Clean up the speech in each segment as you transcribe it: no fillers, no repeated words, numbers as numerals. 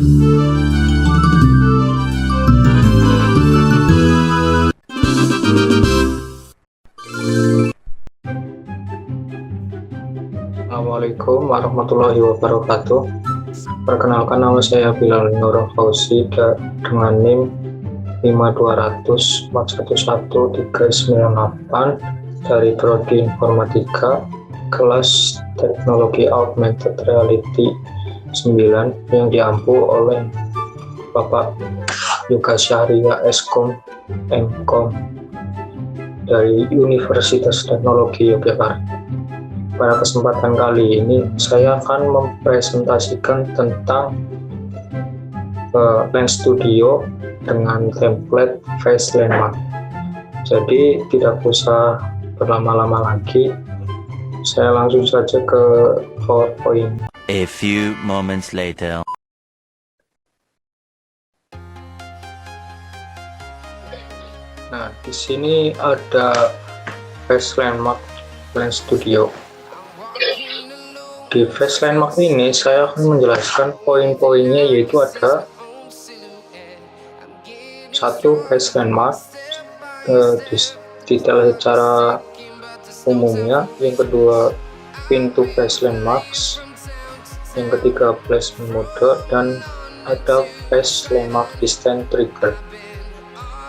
Assalamualaikum warahmatullahi wabarakatuh. Perkenalkan, nama saya Bilal Nur Fauzi dengan NIM 520411398 dari Prodi Informatika, kelas Teknologi Augmented Reality 9 yang diampu oleh Bapak Yoga Syahria Eskom MKom dari Universitas Teknologi Yogyakarta. Pada kesempatan kali ini saya akan mempresentasikan tentang Lens Studio dengan template face landmark. Jadi tidak usah berlama-lama lagi, saya langsung saja ke PowerPoint. A few moments later. Nah, di sini ada face landmark Lens Studio. Di face landmark ini saya akan menjelaskan poin-poinnya, yaitu ada satu face landmark detail secara umumnya, yang kedua pintu face landmarks, yang ketiga placement mode, dan ada face landmark distance trigger.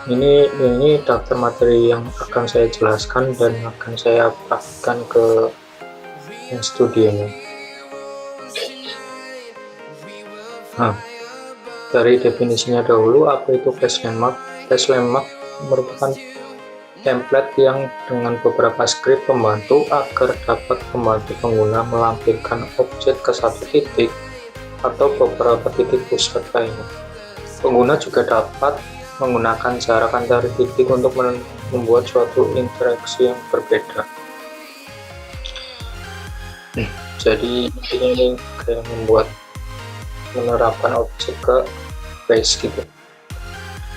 Ini daftar materi yang akan saya jelaskan dan akan saya praktikkan ke studionya. Nah, dari definisinya dahulu, apa itu face landmark? Face landmark merupakan template yang dengan beberapa skrip pembantu agar dapat membantu pengguna melampirkan objek ke satu titik atau beberapa titik pusat lainnya. Pengguna juga dapat menggunakan jarak antar titik untuk membuat suatu interaksi yang berbeda. Jadi ini kayak menerapkan objek ke face gitu.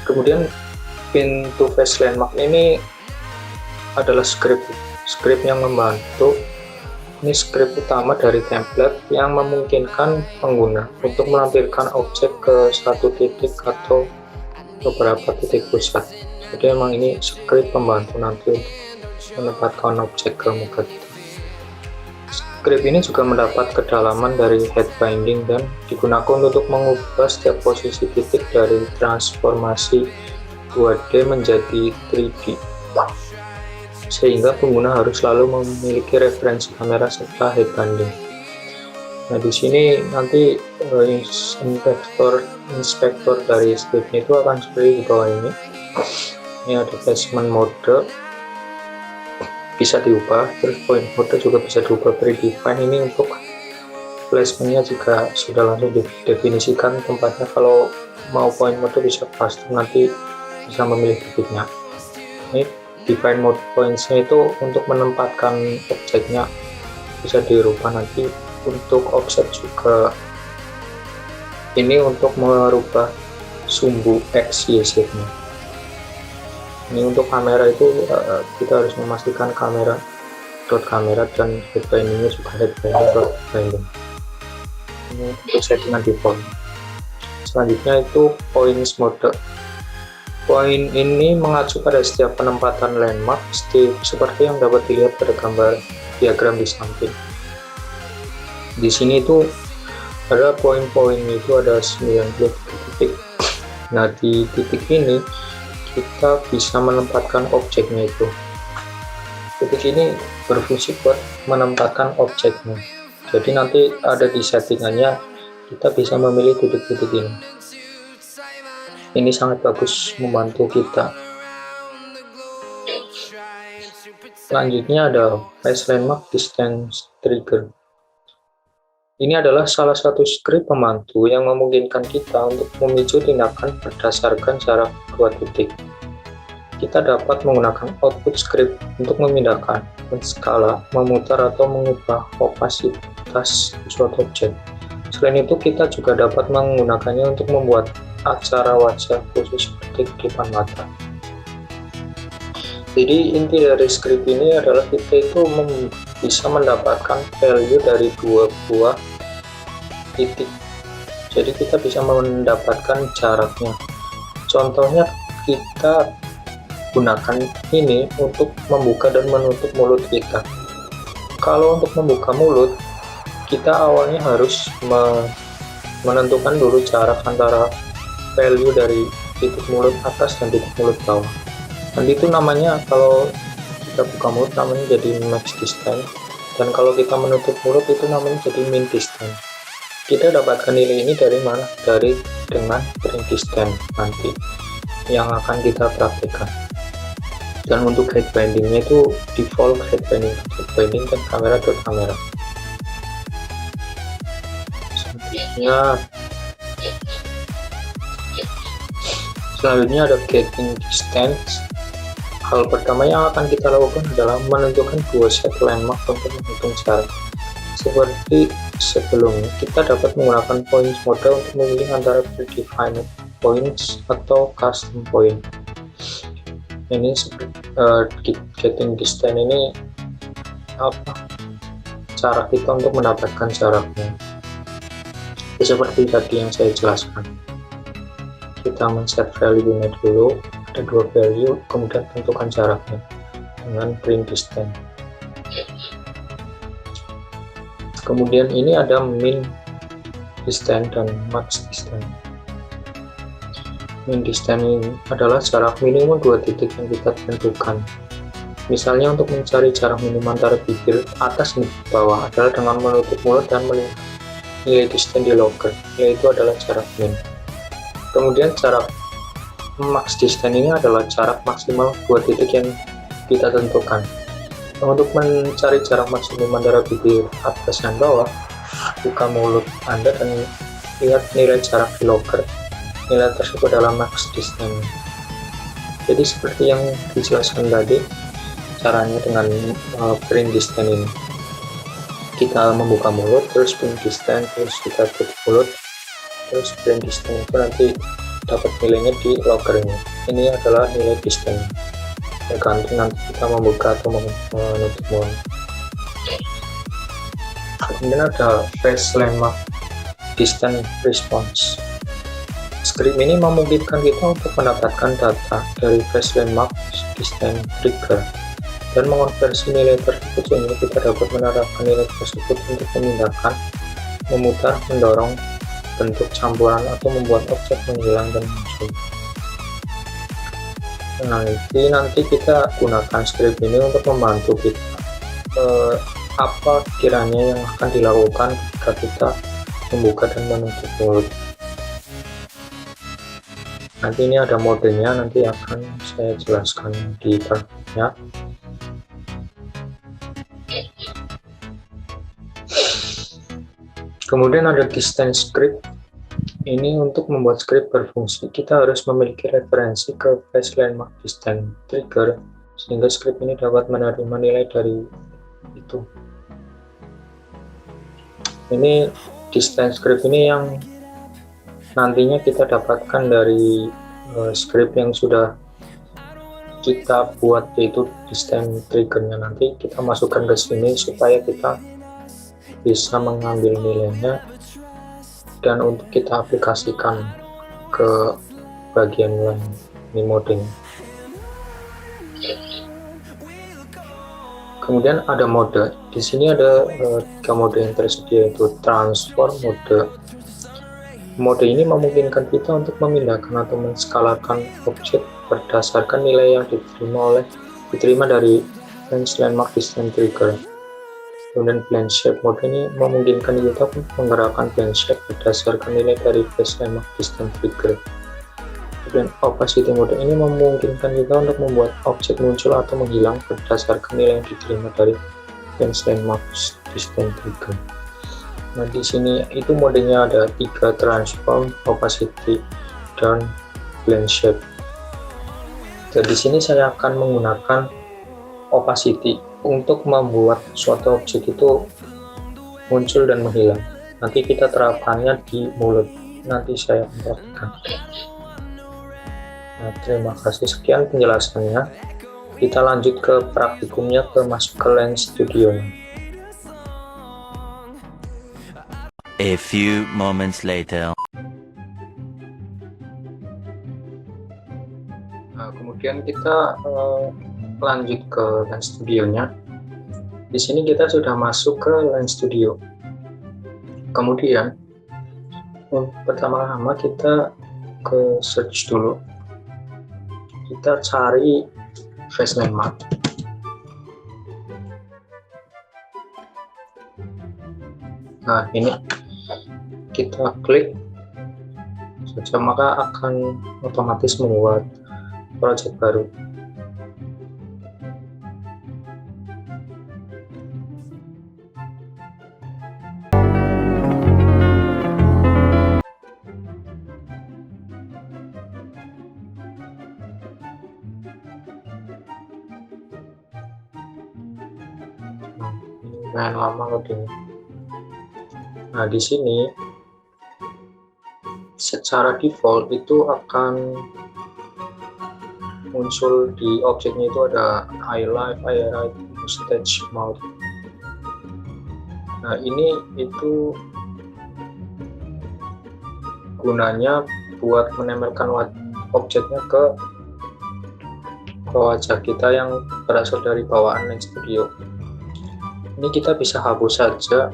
Kemudian pintu face landmark ini adalah skrip yang membantu. Ini skrip utama dari template yang memungkinkan pengguna untuk melampirkan objek ke satu titik atau beberapa titik pusat. Jadi emang ini skrip pembantu nanti untuk menempatkan objek ke muka kita. Skrip ini juga mendapat kedalaman dari head binding dan digunakan untuk mengubah setiap posisi titik dari transformasi 2D menjadi 3D, sehingga pengguna harus selalu memiliki referensi kamera serta head binding. Nah, di sini nanti inspektor dari skripnya itu akan seperti di bawah ini. Ini ada placement mode, bisa diubah, terus point mode juga bisa diubah, predefine. Ini untuk placementnya juga sudah langsung didefinisikan tempatnya. Kalau mau point mode bisa custom, nanti bisa memilih titiknya. Ini define mode points-nya itu untuk menempatkan objeknya, bisa dirubah nanti. Untuk offset juga ini untuk merubah sumbu X, Y, Z-nya. Ini untuk kamera itu kita harus memastikan kamera dan head bindingnya juga head binding. Ini untuk settingan default. Selanjutnya itu points mode. Poin ini mengacu pada setiap penempatan landmark seperti yang dapat dilihat pada gambar diagram di samping. Di sini itu ada poin-poin, itu ada 90 titik. Nah, di titik ini kita bisa menempatkan objeknya itu. Titik ini berfungsi buat menempatkan objeknya. Jadi nanti ada di settingannya, kita bisa memilih titik-titik ini. Ini sangat bagus membantu kita. Selanjutnya ada face landmark distance trigger. Ini adalah salah satu skrip pembantu yang memungkinkan kita untuk memicu tindakan berdasarkan jarak dua titik. Kita dapat menggunakan output script untuk memindahkan, menskala, memutar, atau mengubah opasitas suatu objek. Selain itu, kita juga dapat menggunakannya untuk membuat aksara wajah khusus seperti depan mata. Jadi inti dari script ini adalah kita itu bisa mendapatkan value dari dua buah titik. jadi kita bisa mendapatkan jaraknya. Contohnya kita gunakan ini untuk membuka dan menutup mulut kita. Kalau untuk membuka mulut, kita awalnya harus menentukan dulu jarak antara value dari titik mulut atas dan titik mulut bawah. Nanti itu namanya, kalau kita buka mulut namanya jadi max distance, dan kalau kita menutup mulut itu namanya jadi min distance. Kita dapatkan nilai ini dari mana? Dengan trim distance nanti yang akan kita praktekkan. Dan untuk head bindingnya itu default head binding kan kamera ke kamera. Selanjutnya ada getting distance. Hal pertama yang akan kita lakukan adalah menentukan dua set landmark untuk menghitung jarak. Seperti sebelumnya, kita dapat menggunakan points mode untuk memilih antara predefined points atau custom point. Ini getting distance ini cara kita untuk mendapatkan jaraknya. Seperti tadi yang saya jelaskan, kita men-set value-nya dulu, ada dua value, kemudian tentukan jaraknya dengan print distance. Kemudian ini ada min distance dan max distance. Min distance ini adalah jarak minimum dua titik yang kita tentukan. Misalnya untuk mencari jarak minimum antara bibir atas dan bawah adalah dengan menutup mulut dan melihat nilai distance di logger, yaitu adalah jarak min. Kemudian jarak max distance ini adalah jarak maksimal dua titik yang kita tentukan. Untuk mencari jarak maksimum antara bibir atas dan bawah, buka mulut Anda dan lihat nilai jarak di logger. Nilai tersebut adalah max distance. Jadi seperti yang dijelaskan tadi, caranya dengan print distance ini, kita membuka mulut, terus print distance, terus kita tutup mulut, terus print distance, itu nanti dapat nilainya di loggernya. Ini adalah nilai distance, tergantung nanti kita membuka atau menutup mulut. Kemudian ada phase landmark distance response. Script ini memungkinkan kita untuk mendapatkan data dari phase landmark distance trigger dan mengonversi nilai tersebut sehingga kita dapat menerapkan nilai tersebut untuk memindahkan, memutar, mendorong bentuk campuran atau membuat objek menghilang dan muncul. Nanti kita gunakan script ini untuk membantu kita apa kiranya yang akan dilakukan ketika kita membuka dan menutup mulut. Nanti ini ada modenya, nanti akan saya jelaskan di pernya. Kemudian ada distance script. Ini untuk membuat script berfungsi, kita harus memiliki referensi ke phase landmark distance trigger, sehingga script ini dapat menerima nilai dari itu. Ini distance script ini yang nantinya kita dapatkan dari script yang sudah kita buat, yaitu distance triggernya. Nanti kita masukkan ke sini supaya kita bisa mengambil nilainya dan untuk kita aplikasikan ke bagian lain di modenya. Kemudian ada mode. Di sini ada 3 mode yang tersedia, yaitu transform mode. Mode ini memungkinkan kita untuk memindahkan atau menskalakan objek berdasarkan nilai yang diterima dari phase landmark distance trigger. Kemudian blend shape mode ini memungkinkan kita untuk menggerakkan blend shape berdasarkan nilai dari phase landmark distance trigger. Kemudian opacity mode ini memungkinkan kita untuk membuat objek muncul atau menghilang berdasarkan nilai yang diterima dari phase landmark distance trigger. Nah, di sini itu modenya ada 3: transform, opacity, dan blend shape. Dan di sini saya akan menggunakan opacity untuk membuat suatu objek itu muncul dan menghilang. Nanti kita terapkannya di mulut. Nanti saya praktekkan. Nah, terima kasih, sekian penjelasannya. Kita lanjut ke praktikumnya, masuk ke Lens Studio. A few moments later. Kemudian kita lanjut ke Lens Studio-nya. Di sini kita sudah masuk ke Lens Studio. Kemudian pertama-tama kita ke search dulu. Kita cari face landmark. Nah, ini kita klik saja, maka akan otomatis membuat project baru. Lumayan lama loading. Nah, di sini secara default itu akan muncul di objeknya itu ada highlight, highlight, stage mode. Nah, ini itu gunanya buat menempelkan objeknya ke wajah kita yang berasal dari bawaan Lens Studio. Ini kita bisa hapus saja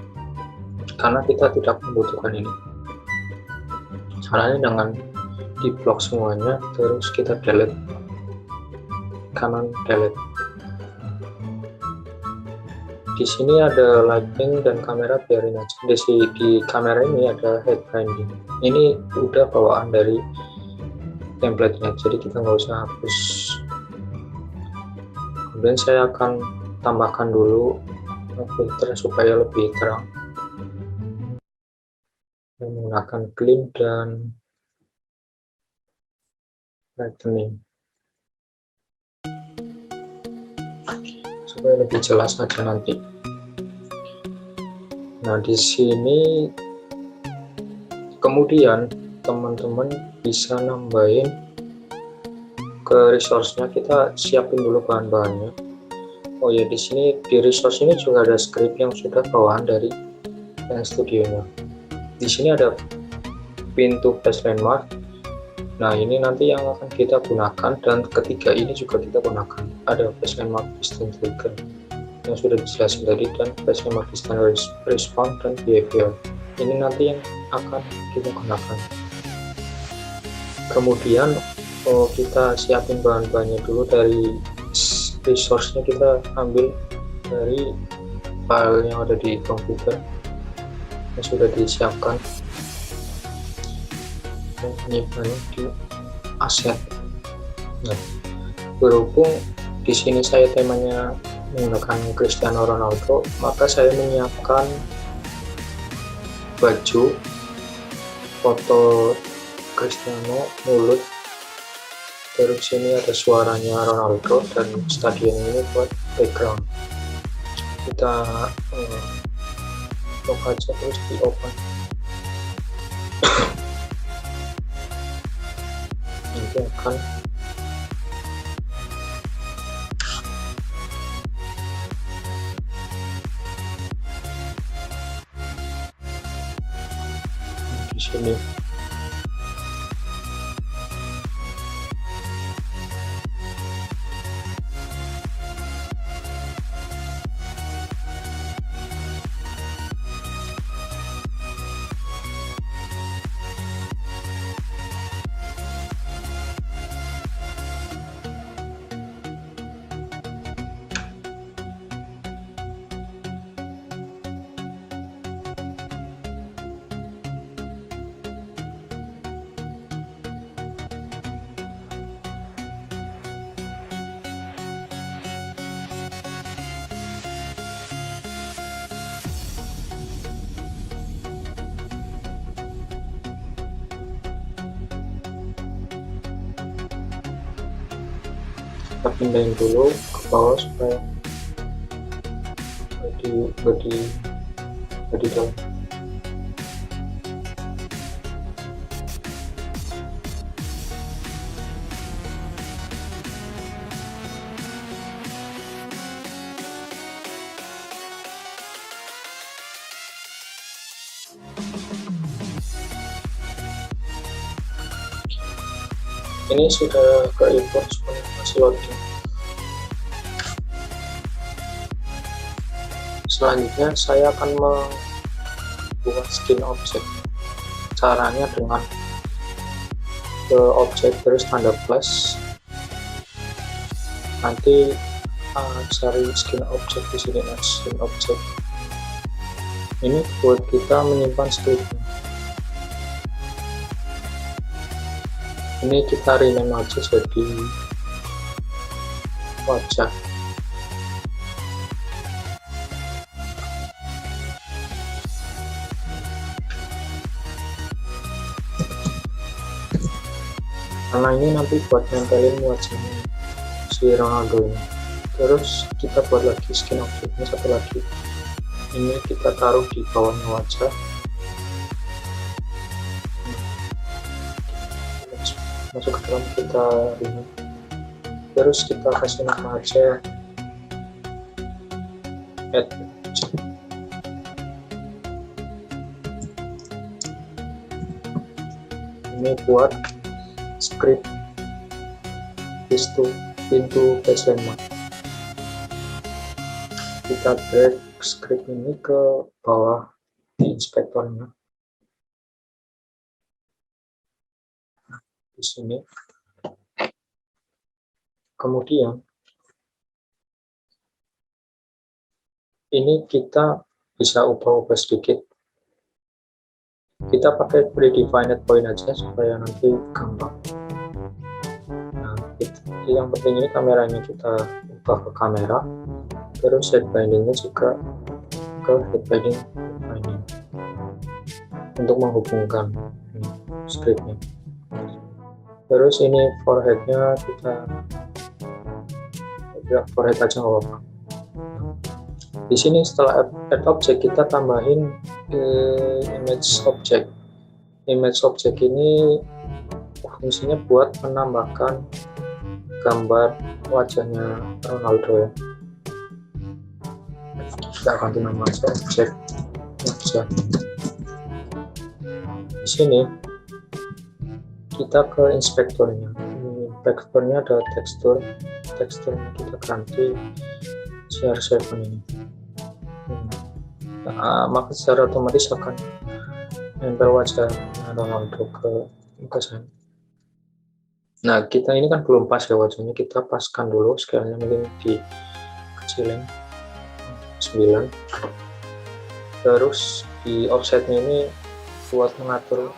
karena kita tidak membutuhkan ini. Caranya dengan di blok semuanya, terus kita delete, kanan delete. Di sini ada lighting dan kamera, biarin aja. Di kamera ini ada head binding. Ini udah bawaan dari template-nya, jadi kita nggak usah hapus. Kemudian saya akan tambahkan dulu filter supaya lebih terang, menggunakan clean dan lightening supaya lebih jelas aja nanti. Nah, di sini kemudian teman-teman bisa nambahin ke resource-nya. Kita siapin dulu bahan-bahannya. Oh ya, di sini di resource ini juga ada script yang sudah bawaan dari Lens Studio-nya. Di sini ada pintu face landmark. Nah, ini nanti yang akan kita gunakan, dan ketiga ini juga kita gunakan. Ada face landmark distance trigger yang sudah dijelasin tadi, dan face landmark distance response dan behavior. Ini nanti yang akan kita gunakan. Kemudian kita siapin bahan-bahannya dulu. Dari resource-nya kita ambil dari file yang ada di komputer yang sudah disiapkan, dan menyimpannya di aset. Nah, berhubung di sini saya temanya menggunakan Cristiano Ronaldo, maka saya menyiapkan baju foto Cristiano, mulut, terus sini ada suaranya Ronaldo, dan stadion ini buat background. Kita lock aja, terus di open. Nanti akan di sini. Kita pindahin dulu ke bawah supaya di dalam. Ini sudah ke import semuanya. masih loading. Selanjutnya saya akan membuat skin object. Caranya dengan ke objek terus tanda plus, nanti cari skin object di sini. Skin object ini buat kita menyimpan scriptnya. Ini kita rename aja jadi wajah. Karena ini nanti buat nempelin wajahnya si Ronaldo ini. Terus kita buat lagi skin objeknya satu lagi. Ini kita taruh di bawahnya wajah. Masuk ke dalam, kita ini. Terus kita kasih nama aja add. Ini buat script pintu PS5. Kita drag script ini ke bawah di inspektornya. Di sini. Kemudian ini kita bisa ubah-ubah sedikit. Kita pakai predefined point aja supaya nanti gampang. Nah, yang penting ini kameranya kita ubah ke kamera, terus head bindingnya juga ke head binding untuk menghubungkan scriptnya. Terus ini foreheadnya kita forehead aja nggak apa-apa. Di sini setelah add object kita tambahin image object. Image object ini fungsinya buat menambahkan gambar wajahnya Ronaldo ya. Kita ganti nama object wajah. Di sini kita ke inspektornya. Inspektornya ada teksturnya kita ganti CR7 ini. Maka secara otomatis akan nempel wajah Ronaldo ke sana. Nah, kita ini kan belum pas ya wajahnya, kita paskan dulu scale-nya, mungkin dikecilin 9. Terus di offsetnya ini buat mengatur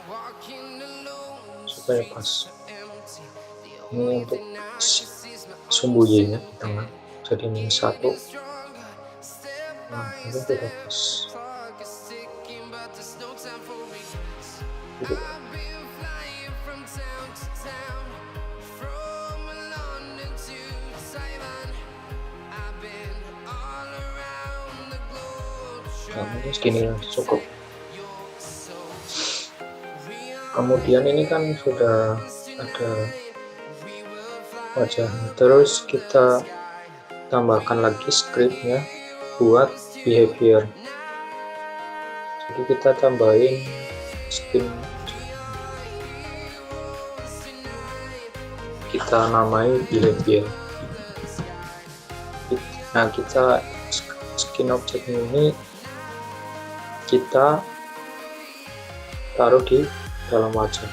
supaya pas. Ini untuk sumbu Y-nya di tengah, jadi -1. Nah, ini sudah pas. Gitu. Nah, mungkin segini cukup. Kemudian ini kan sudah ada wajahnya, terus kita tambahkan lagi scriptnya buat behavior. Jadi kita tambahin skin, kita namai behavior. Nah, kita skin object ini kita taruh di dalam wajah.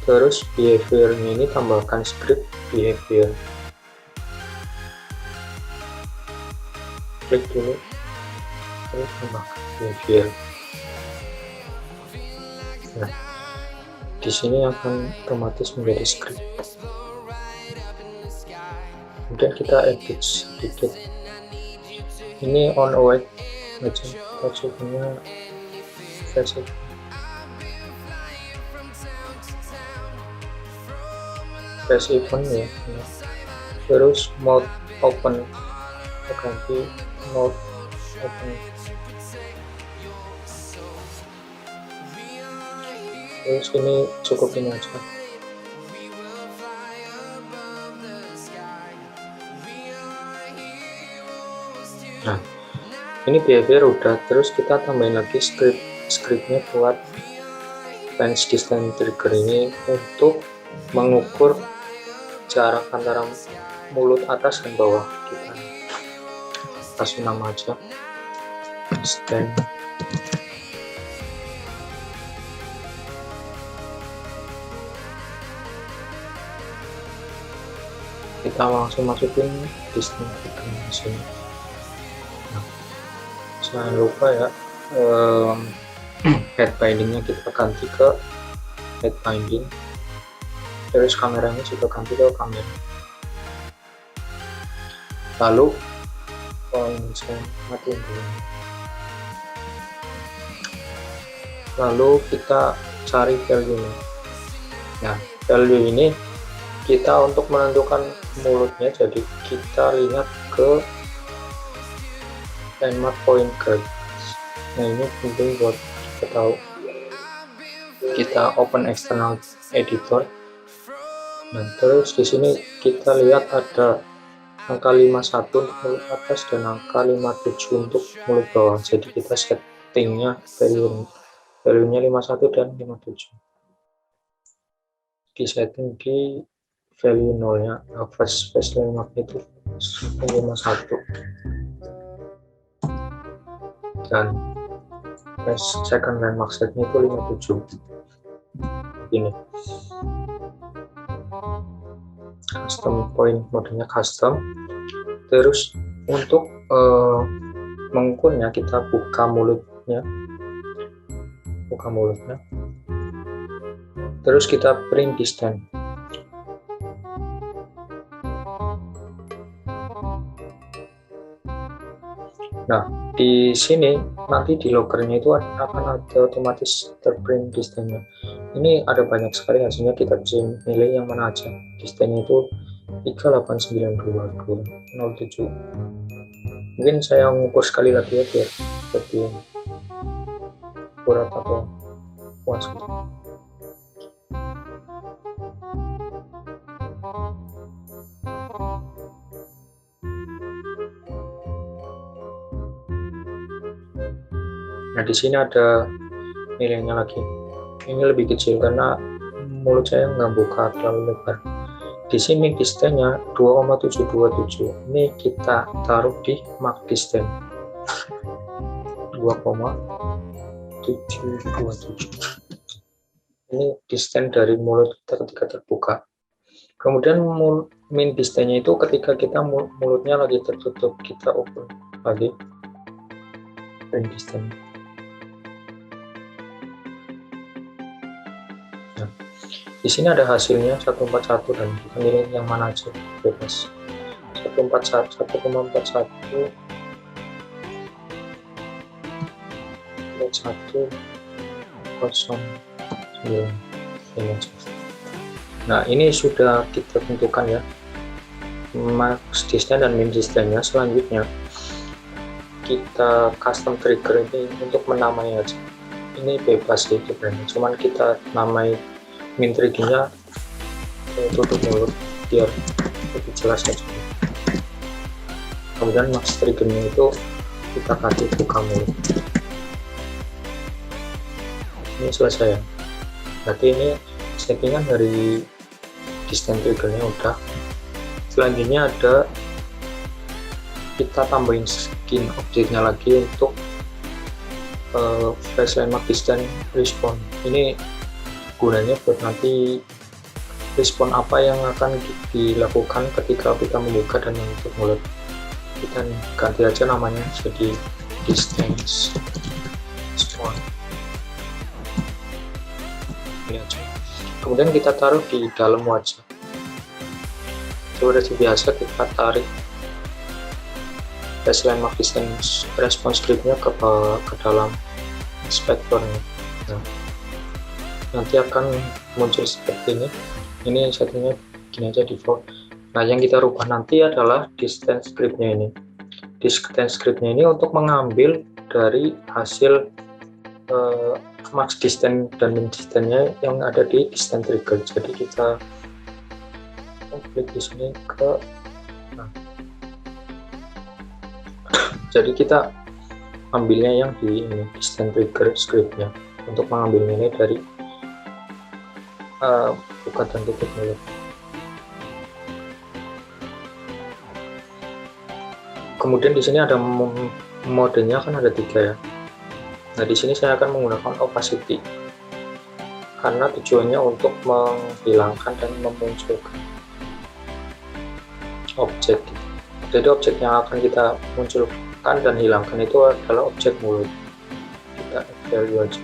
Terus behavior ini tambahkan script behavior. Klik dulu, terus tambahkan behavior. Nah, di sini akan otomatis menjadi script. Kemudian kita edit sedikit. Ini on awake aja, touchnya versi. Versi open ya. Terus mode open, kita ganti mode open. Terus ini cukup ini aja. Nah, ini behavior udah, terus kita tambahin lagi scriptnya buat range distance trigger ini untuk mengukur jarak antara mulut atas dan bawah. Kita kasih nama aja stand. Kita langsung masukin distance di sini. Nah, jangan lupa ya, head bindingnya kita ganti ke head binding, terus kameranya juga ganti ke kamera. Lalu saya matiin dulu. Lalu kita cari value ini. Nah, value ini kita untuk menentukan mulutnya, jadi kita lihat ke landmark point guard. Nah, ini penting buat kita tahu. Kita open external editor. Nah, terus di sini kita lihat ada angka 51 untuk mulut atas dan angka 57 untuk mulut bawah. Jadi kita settingnya value-nya 51 dan 57. Di setting di value 0 nya, first landmark itu 51 dan second landmark setnya itu 57. Ini custom point, modenya custom. Terus untuk mengukurnya kita buka mulutnya, terus kita print distance. Nah, di sini nanti di loggernya itu akan ada otomatis terprint distance-nya. Ini ada banyak sekali hasilnya, kita bisa milih yang mana aja. Distance-nya itu 3892207. Mungkin saya mengukur sekali lagi ya biar lebih akurat atau puas. Nah, di sini ada nilainya lagi. Ini lebih kecil karena mulut saya nggak buka terlalu lebar. Di sini distance-nya 2,727. Ini kita taruh di mark distance 2,727. Ini distance dari mulut kita ketika terbuka. Kemudian min distance-nya itu ketika kita mulutnya lagi tertutup, kita open lagi min distance. Di sini ada hasilnya 141 dan kita milih yang mana aja, bebas. 141, 1,41, 1,09 ini aja. Nah, ini sudah kita tentukan ya, max distance dan min distance-nya. Selanjutnya kita custom trigger ini untuk menamai aja. Ini bebas sih sebenarnya, cuman kita namai min triggernya tutup mulut biar lebih jelas aja. Kemudian max triggernya itu kita kasih buka mulut. Ini selesai ya. Berarti ini settingan dari distance triggernya udah. Selanjutnya ada kita tambahin skin objeknya lagi untuk flash landmark distance response. Ini gunanya buat nanti respon apa yang akan dilakukan ketika kita membuka dan menutup mulut. Kita ganti aja namanya jadi distance response. Ini aja. Kemudian kita taruh di dalam wajah. Seperti biasa kita tarik flash landmark distance response scriptnya ke dalam inspektornya. Nah, nanti akan muncul seperti ini. Ini settingnya gini aja default. Nah, yang kita rubah nanti adalah distance scriptnya ini. Distance scriptnya ini untuk mengambil dari hasil max distance dan min distance-nya yang ada di distance trigger. Jadi kita klik di sini ke, nah, jadi kita ambilnya yang di ini, distance trigger scriptnya untuk mengambil nilai dari buka dan tutup mulut. Kemudian di sini ada modenya kan ada 3 ya. Nah, di sini saya akan menggunakan opacity karena tujuannya untuk menghilangkan dan memunculkan objek. Jadi objek yang akan kita munculkan dan hilangkan itu adalah objek mulut. Kita value aja.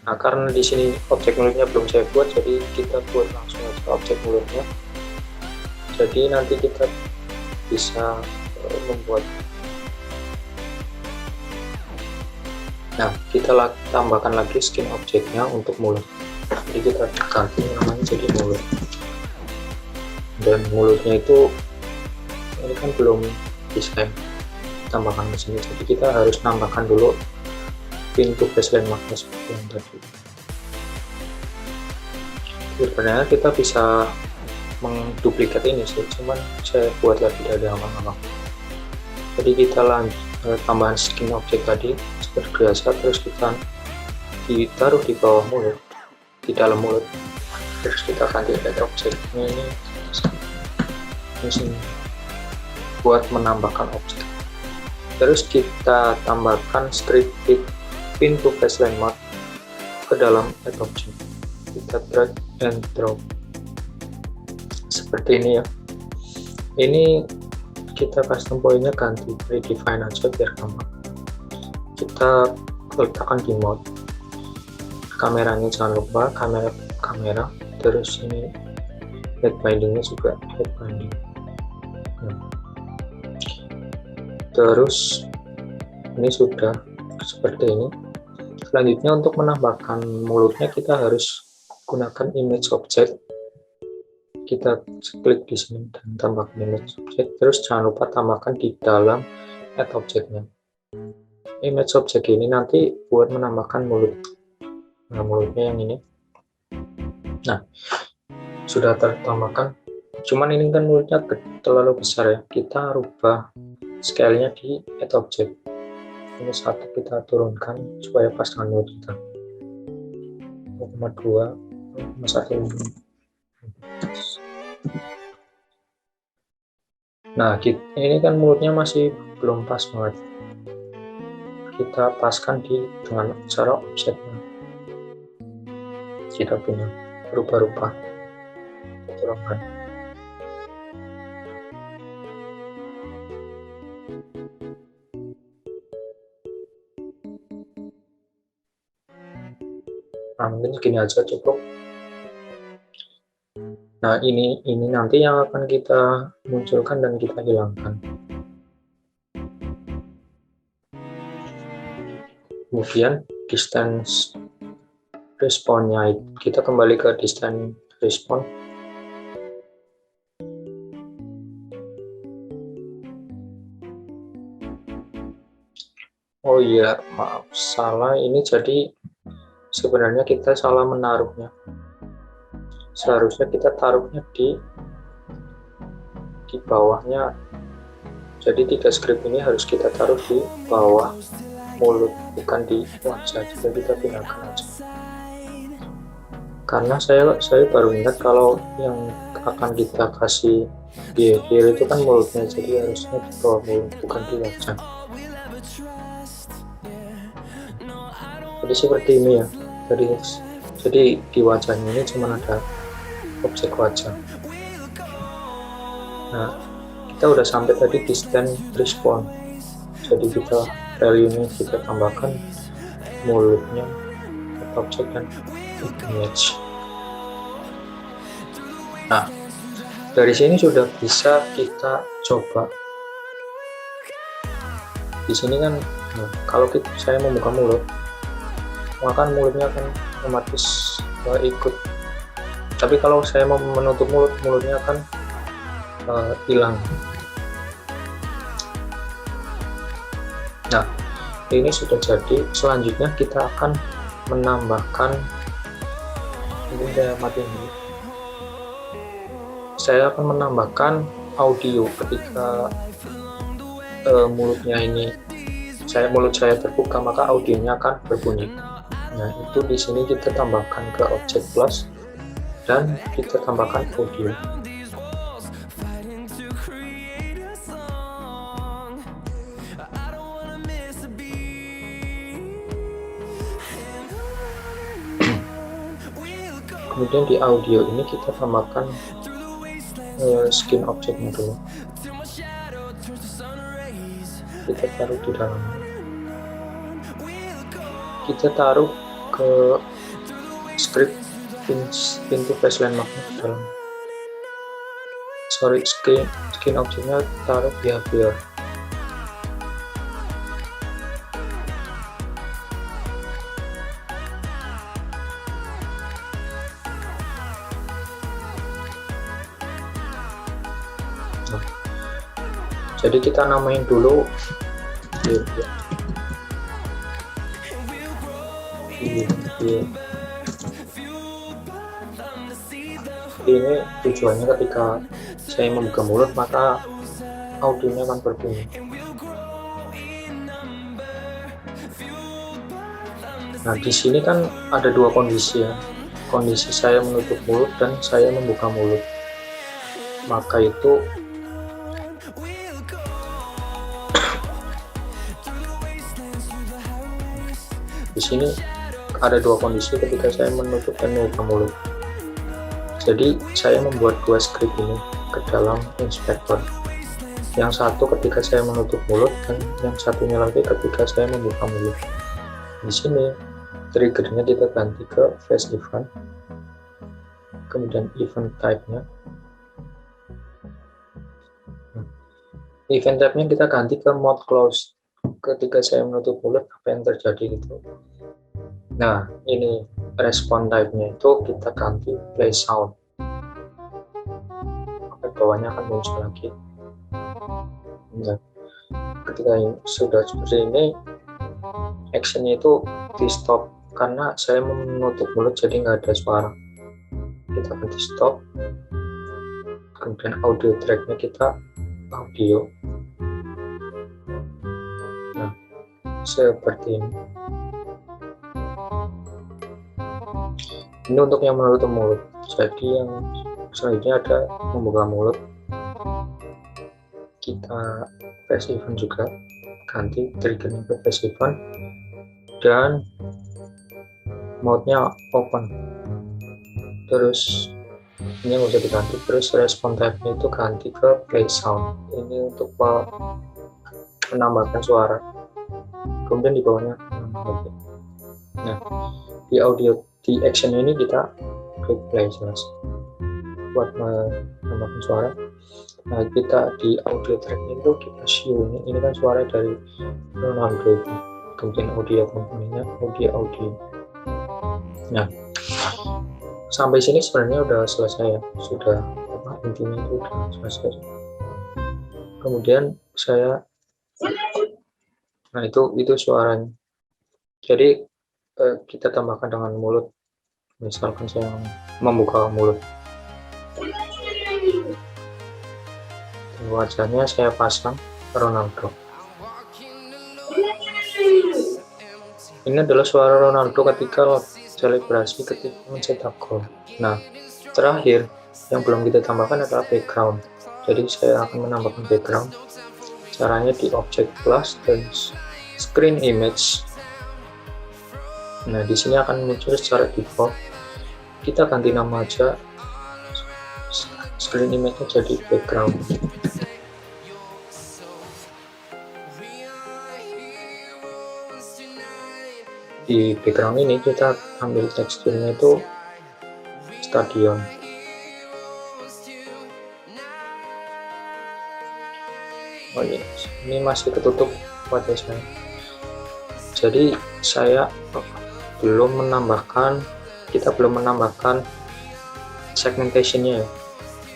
Nah, karena di sini objek mulutnya belum saya buat, jadi kita buat langsung aja objek mulutnya. Jadi nanti kita bisa membuat. Nah, kita tambahkan lagi skin objeknya untuk mulut. Jadi kita ganti namanya jadi mulut. Dan mulutnya itu ini kan belum bisa tambahkan ke sini. Jadi kita harus tambahkan dulu pintu baseline marknya seperti yang tadi. Sebenarnya kita bisa menduplikat ini sih, cuman saya buat lagi dari awal-awal. Jadi kita tambahan skin objek tadi seperti biasa, terus kita ditaruh di bawah mulut, di dalam mulut, terus kita ganti add objeknya ini sini buat menambahkan objek. Terus kita tambahkan script pintu baseline mark ke dalam add object. Kita drag and drop seperti ini ya. Ini kita custom point-nya ganti redefine aja biar gampang. Kita letakkan di mode kameranya, jangan lupa kamera, terus ini head bindingnya juga head binding. Terus ini sudah seperti ini. Selanjutnya untuk menambahkan mulutnya kita harus gunakan image object. Kita klik di sini dan tambahkan image object. Terus jangan lupa tambahkan di dalam add objectnya. Image object ini nanti buat menambahkan mulut. Nah, mulutnya yang ini. Nah, sudah tertambahkan. Cuman ini kan mulutnya terlalu besar ya. Kita rubah scale-nya di add object. Ini satu kita turunkan supaya pas dengan mulut kita. 0,2, 0,1. Nah, ini kan mulutnya masih belum pas banget. Kita paskan dengan cara offsetnya. Kita punya rubah-rubah, turunkan. Nah, mungkin segini aja cukup. Nah, ini nanti yang akan kita munculkan dan kita hilangkan. Kemudian distance respawn-nya, kita kembali ke distance respawn. Oh iya, maaf, salah. Ini jadi sebenarnya kita salah menaruhnya. Seharusnya kita taruhnya di bawahnya. Jadi 3 script ini harus kita taruh di bawah mulut, bukan di wajah. Jadi kita pindahkan aja. Karena saya baru ingat kalau yang akan kita kasih behavior itu kan mulutnya, jadi harusnya di bawah mulut, bukan di wajah. Jadi seperti ini ya. Jadi di wajahnya ini cuma ada objek wajah. Nah, kita udah sampai tadi distance respawn. Jadi kita value ini kita tambahkan mulutnya, objek dan image. Nah, dari sini sudah bisa kita coba. Di sini kan, nah, kalau saya membuka mulut, maka mulutnya akan otomatis ikut. Tapi kalau saya mau menutup mulutnya akan hilang. Nah, ini sudah jadi. Selanjutnya kita akan menambahkan, ini saya matiin dulu. Saya akan menambahkan audio ketika mulutnya ini mulut saya terbuka, maka audionya akan berbunyi. Nah, itu di sini kita tambahkan ke objek plus dan kita tambahkan audio. Kemudian di audio ini kita tambahkan skin objeknya dulu, kita taruh di dalam, kita taruh ke script pintu baseline magnet dalam, skin objeknya taruh behavior. Jadi kita namain dulu ini tujuannya ketika saya membuka mulut maka audionya akan berbunyi. Nah, di sini kan ada dua kondisi ya. Kondisi saya menutup mulut dan saya membuka mulut. Maka itu di sini ada dua kondisi ketika saya menutup dan membuka mulut. Jadi saya membuat dua script ini ke dalam inspektor. Yang satu ketika saya menutup mulut dan yang satunya lagi ketika saya membuka mulut. Di sini triggernya kita ganti ke face event, kemudian event type-nya. Event type-nya kita ganti ke mode close. Ketika saya menutup mulut, apa yang terjadi gitu. Nah, ini respon type-nya itu kita ganti play sound. Maka bawahnya akan muncul lagi. Nah, ketika sudah seperti ini, action-nya itu di stop karena saya menutup mulut jadi nggak ada suara. Kita akan di stop. Kemudian audio track-nya kita audio. Nah, seperti ini. Ini untuk yang menutup mulut. Jadi yang selanjutnya ada membuka mulut. Kita face event juga, ganti triggernya ke face event dan mode-nya open. Terus ini nggak usah diganti. Terus respon type-nya itu ganti ke play sound. Ini untuk menambahkan suara. Kemudian di bawahnya lagi. Nah, di audio di action ini kita klik play jelas buat menambahkan suara. Nah, kita di audio track itu kita show ini kan suara dari Ronaldo itu. Kemudian audio komponennya audio. Nah, sampai sini sebenarnya udah selesai ya, sudah intinya itu udah selesai. Kemudian nah itu suaranya. Jadi kita tambahkan dengan mulut. Misalkan saya membuka mulut, wajahnya saya pasang Ronaldo. Ini adalah suara Ronaldo ketika selebrasi ketika mencetak gol. Nah, terakhir yang belum kita tambahkan adalah background. Jadi saya akan menambahkan background. Caranya di object plus dan screen image. Nah, di sini akan muncul secara default. Kita ganti nama aja, screen image-nya jadi background. Di background ini kita ambil teksturnya itu stadion. Oh ini masih ketutup wajah saya. Jadi kita belum menambahkan segmentation-nya ya.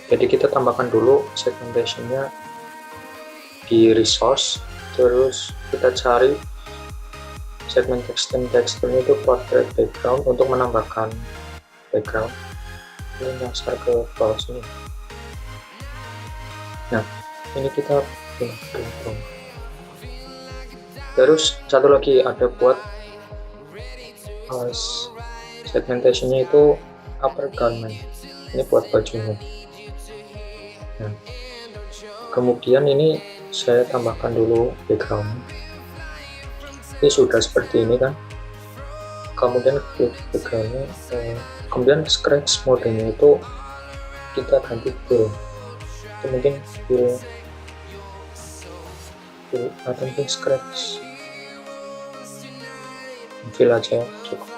Jadi kita tambahkan dulu segmentation-nya di resource, terus kita cari segment teksturnya itu portrait background untuk menambahkan background. Ini nyasar ke bawah sini. Nah, ini kita hitung. Terus satu lagi ada buat segmentation-nya itu upper garment. Ini buat bajunya. Nah, kemudian ini saya tambahkan dulu background. Ini sudah seperti ini kan. kemudian klik backgroundnya, kemudian scratch modenya itu kita ganti fill. Itu mungkin fill atau mungkin scratch fill aja cukup.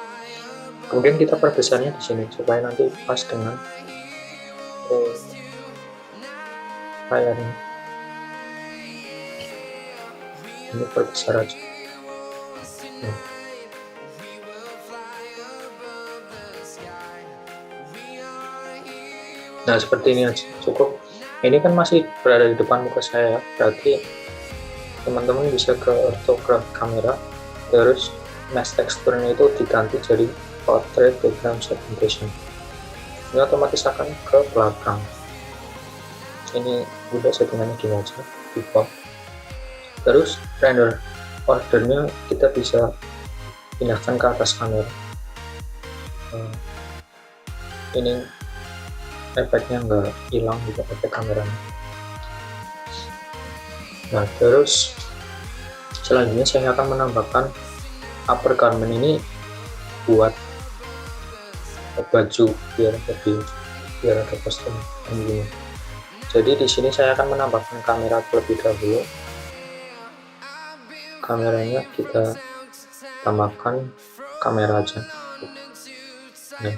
Kemudian kita perbesarnya di sini supaya nanti pas dengan layarnya. Ini perbesar aja. Nah, seperti ini aja cukup. Ini kan masih berada di depan muka saya, berarti teman-teman bisa ke orthograph kamera, terus mask teksturnya itu diganti jadi portrait background segmentation. Ini otomatis akan ke belakang. Ini udah settingannya gini aja, default. Terus render ordernya kita bisa pindahkan ke atas kamera. Ini efeknya nggak hilang juga, efek kameranya. Nah, terus selanjutnya saya akan menambahkan upper garment ini buat baju biar ada kostum ini. Jadi di sini saya akan menambahkan kamera terlebih dahulu. Kameranya kita tambahkan kamera aja. Nah,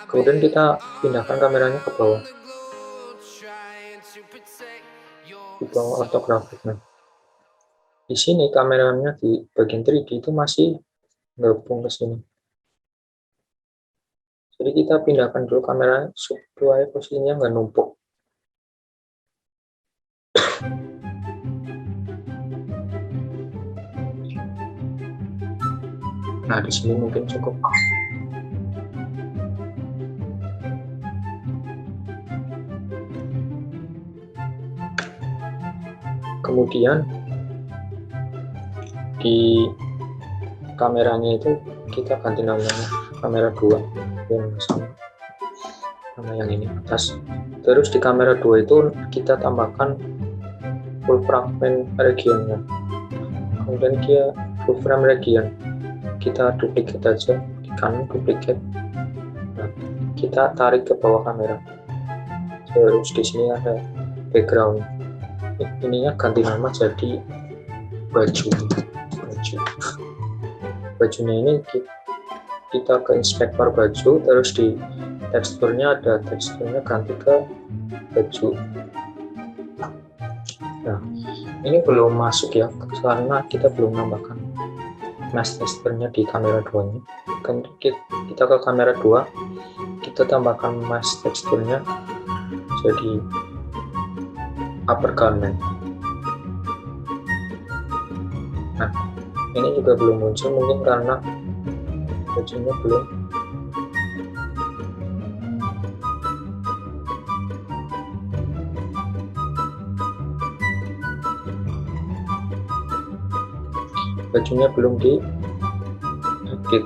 kemudian kita pindahkan kameranya ke bawah, di bawah ortografik. Nah, di sini kameranya di bagian 3D itu masih gabung ke sini. Jadi kita pindahkan dulu kameranya supaya posisinya nggak numpuk. Nah, di sini mungkin cukup. Kemudian di kameranya itu kita ganti namanya kamera 2 yang sama nama yang ini atas. Terus di kamera 2 itu kita tambahkan full fragment regionnya, kemudian dia full frame region kita duplicate aja di kanan, duplicate. Nah, kita tarik ke bawah kamera. Terus di sini ada background, ininya ganti nama jadi baju. Bajunya ini kita ke inspektor baju, terus di teksturnya ada teksturnya ganti ke baju. Nah, ini belum masuk ya karena kita belum nambahkan mask teksturnya di kamera 2 nya. Kita ke kamera 2, kita tambahkan mask teksturnya jadi upper garment. Nah, ini juga belum muncul, mungkin karena bajunya belum. Bajunya belum di edit.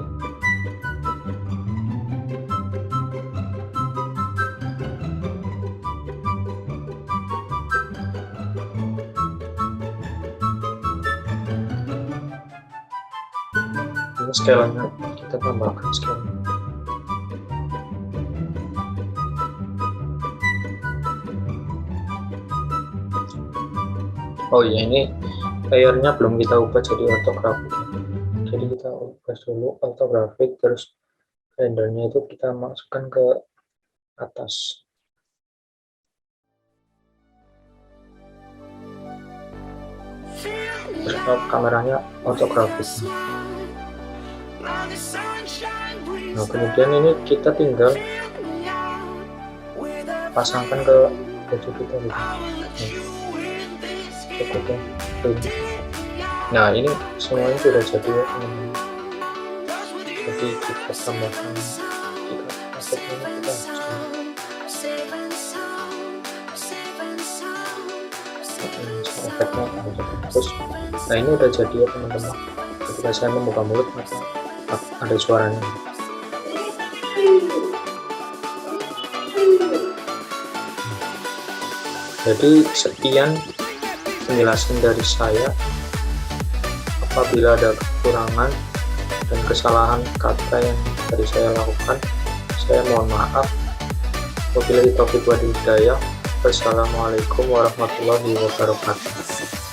Ini scale-nya kita tambahkan scale-nya. Oh iya, ini layarnya belum kita ubah jadi ortografik. Jadi kita ubah dulu ortografik, terus rendernya itu kita masukkan ke atas. Terus kameranya ortografik. Nah, kemudian ini kita tinggal pasangkan ke baju kita gitu. Nah, ini semuanya sudah jadi ya teman-teman. Jadi kita tambahkan, kita efeknya terus. Nah, ini udah jadi ya teman-teman. Ketika saya membuka mulut maka ada suaranya. Jadi sekian penjelasan dari saya. Apabila ada kekurangan dan kesalahan kata yang tadi saya lakukan, saya mohon maaf. Wabillahi taufiq wal hidayah. Wassalamualaikum warahmatullahi wabarakatuh.